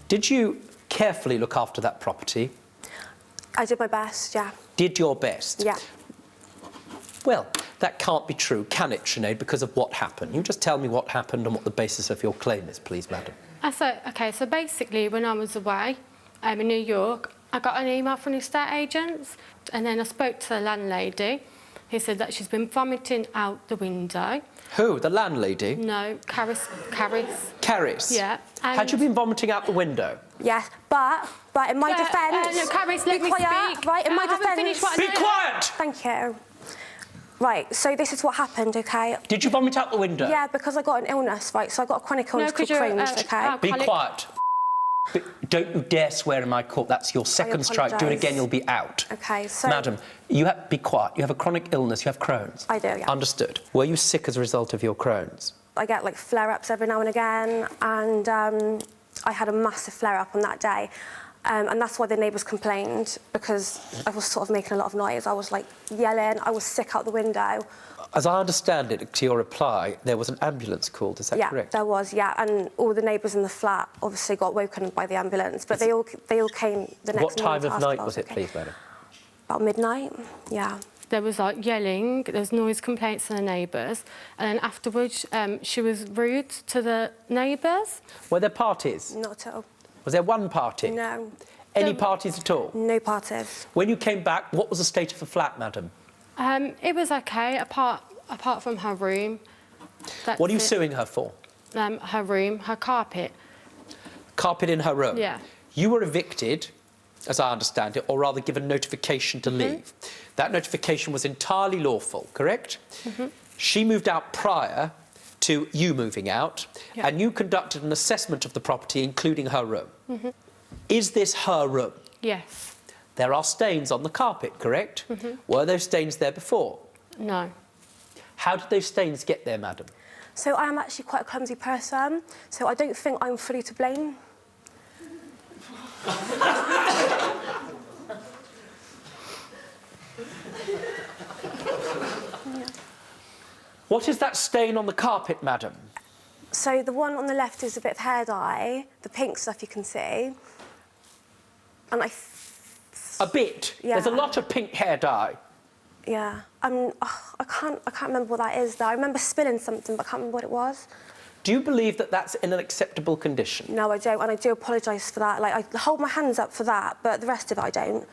Did you carefully look after that property? I did my best, yeah. Did your best? Yeah. Well, that can't be true, can it, Sinead, because of what happened? You just tell me what happened and what the basis of your claim is, please, madam. So basically, when I was away in New York, I got an email from the estate agents, and then I spoke to the landlady, who said that she's been vomiting out the window. Who? The landlady? No, Caris. Caris? Yeah. Had you been vomiting out the window? Yes, but in my defence... No, Caris, let me speak. Right, in my defence... Be quiet! Thank you. Right, so this is what happened, OK? Did you vomit out the window? Yeah, because I got an illness, right? So I got a chronic illness called Crohn's, OK? Be quiet. Don't you dare swear in my court. That's your second strike. Do it again, you'll be out. OK, so... Madam, be quiet. You have a chronic illness. You have Crohn's. I do, yeah. Understood. Were you sick as a result of your Crohn's? I get, like, flare-ups every now and again, and I had a massive flare-up on that day. And that's why the neighbours complained, because I was sort of making a lot of noise. I was, like, yelling. I was sick out the window. As I understand it, to your reply, there was an ambulance called. Is that correct? Yeah, there was, yeah. And all the neighbours in the flat obviously got woken by the ambulance, but they all came the next morning. What time of night was it, please, madam? About midnight, yeah. There was, like, yelling, there's noise complaints from the neighbours, and then afterwards she was rude to the neighbours. Were there parties? Not at all. Was there one party? No. Any parties at all? No parties. When you came back, what was the state of the flat, madam? It was OK, apart from her room. What are you suing her for? Her room, her carpet. Carpet in her room? Yeah. You were evicted, as I understand it, or rather given notification to leave. That notification was entirely lawful, correct? She moved out prior to you moving out, and you conducted an assessment of the property, including her room. Is this her room? Yes. There are stains on the carpet, correct? Were those stains there before? No. How did those stains get there, madam? So I am actually quite a clumsy person, so I don't think I'm fully to blame. What is that stain on the carpet, madam? So the one on the left is a bit of hair dye, the pink stuff you can see. And A bit? Yeah. There's a lot of pink hair dye. Yeah. I can't remember what that is, though. I remember spilling something, but I can't remember what it was. Do you believe that that's in an acceptable condition? No, I don't, and I do apologise for that. Like, I hold my hands up for that, but the rest of it I don't.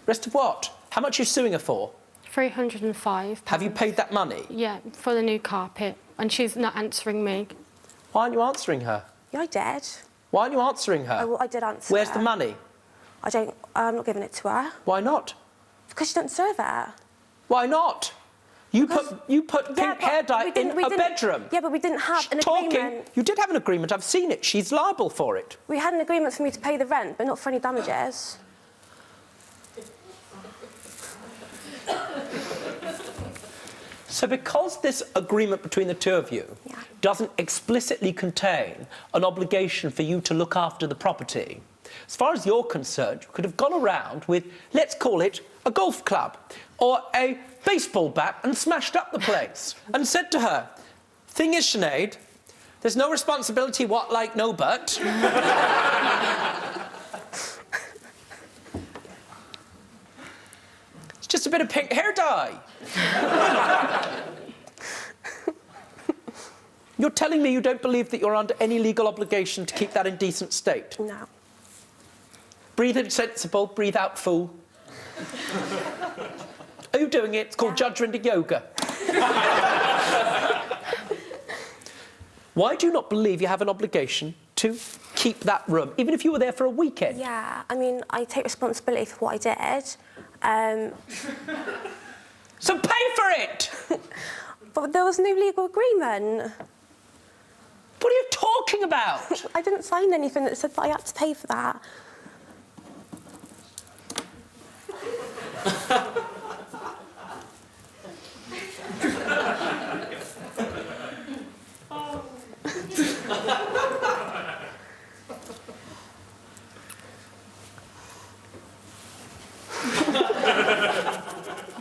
Rest of what? How much are you suing her for? £305. Have you paid that money? Yeah, for the new carpet, and she's not answering me. Why aren't you answering her? Yeah, I did. Why aren't you answering her? I did answer Where's her. the money? I'm not giving it to her. Why not? Because she doesn't deserve it. Why not? You put pink hair dye in her bedroom. Yeah, but we didn't have an agreement. You did have an agreement. I've seen it. She's liable for it. We had an agreement for me to pay the rent, but not for any damages. So because this agreement between the two of you doesn't explicitly contain an obligation for you to look after the property, as far as you're concerned, you could have gone around with, let's call it, a golf club or a baseball bat and smashed up the place and said to her, thing is, Sinead, there's no responsibility what, like, no but. It's just a bit of pink hair dye. You're telling me you don't believe that you're under any legal obligation to keep that in decent state? No. Breathe in sensible, breathe out fool. Are you doing it? It's called Judge Rinder yoga. Why do you not believe you have an obligation to keep that room, even if you were there for a weekend? Yeah, I mean, I take responsibility for what I did. So pay for it! But there was no legal agreement. What are you talking about? I didn't sign anything that said that I had to pay for that.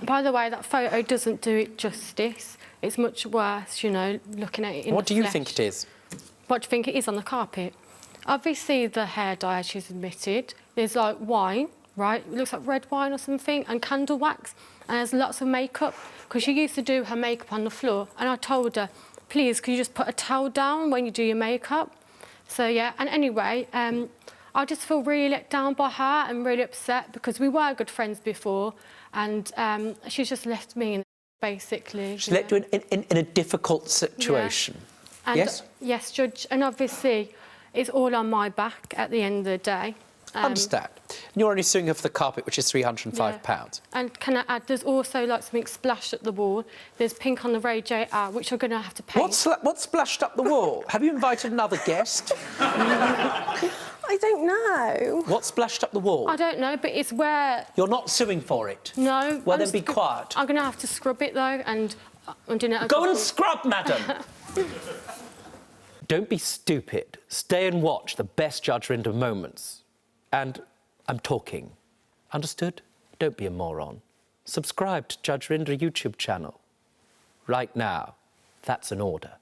By the way, that photo doesn't do it justice. It's much worse, you know, looking at it in What the do you flesh. think it is? What do you think it is on the carpet? Obviously, the hair dye she's admitted, there's like wine, right? It looks like red wine or something, and candle wax, and there's lots of makeup, because she used to do her makeup on the floor, and I told her, please, could you just put a towel down when you do your makeup? So, yeah, and anyway, I just feel really let down by her and really upset, because we were good friends before, and she's just left me in, basically. She's left you in a difficult situation. Yeah. And, yes? Yes, Judge, and obviously it's all on my back at the end of the day. Understand. And you're only suing her for the carpet, which is £305. Yeah. And can I add, there's also like something splashed at the wall. There's pink on the radiator, which I'm going to have to paint. What's splashed up the wall? Have you invited another guest? I don't know. What's splashed up the wall? I don't know, but it's where... You're not suing for it? No. Well, then be quiet. I'm going to have to scrub it, though, and I'm doing it... Go and scrub, madam! Don't be stupid. Stay and watch the best Judge Rinder moments. And I'm talking. Understood? Don't be a moron. Subscribe to Judge Rinder YouTube channel. Right now. That's an order.